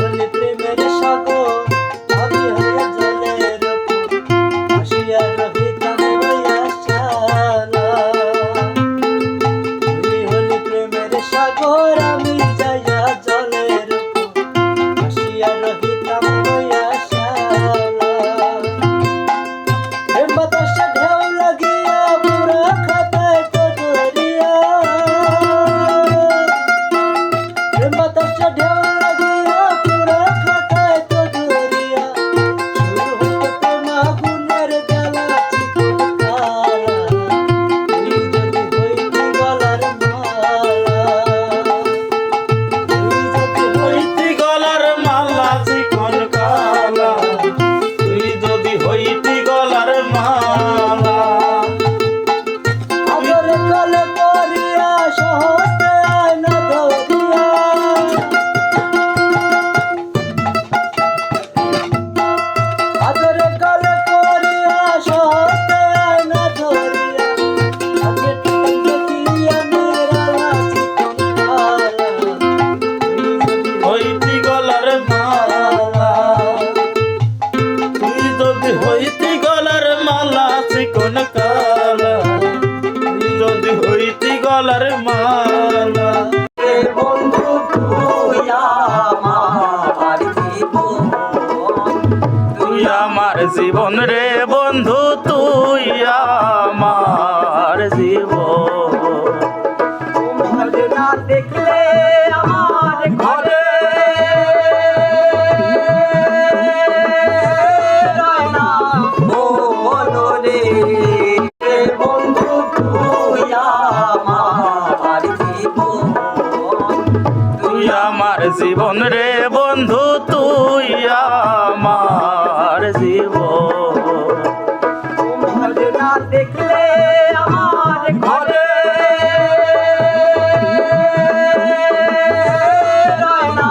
হলে প্রেমের সাগর, আমি হয়ে জলের উপর ভাসিয়া রহিতাম হইয়া শালা। তুই হলে প্রেমের সাগর, আমি যাইয়া জলের উপর ভাসিয়া রহিতাম হইয়া শালা। প্রেম বাতাসে ঢেউ লাগিয়া পুরা খাতায় তো দরিয়া, প্রেম বাতাসে ঢেউ লাগিয়া পুরা খাতায় তো দরিয়া। শুরু হইতে প্রেম আগুনের জ্বালা চিকন কালা, তুই যদি হইতি গলার মালা, তুই যদি হইতি গলার মালা চিকন কালা, তুই যদি হইতি গলার মালা। আদর কালে করিয়া সহজে আয়না ধরিয়া, আদর কালে করিয়া সহজে আয়না ধরিয়া। আজকে তুমি দেখিয়া নিরালা চিকন কালা, তুই যদি হইতি গলার মালা, তুই যদি হইতি গলার মালা চিকন কালা, তুই যদি হইতি গলার মালা। বন্ধু তুই আমার জীবন, তুই আমার জীবন রে বন্ধু, তুই আমার জীবন। তোমার না দেখলে আমার ঘরে রয় না মন রে। বন্ধু তুই আমার জীবন, তুই আমার জীবন রে বন্ধু, তুই আমার জীবন। তোমার না দেখলে আমার ঘরে রয় না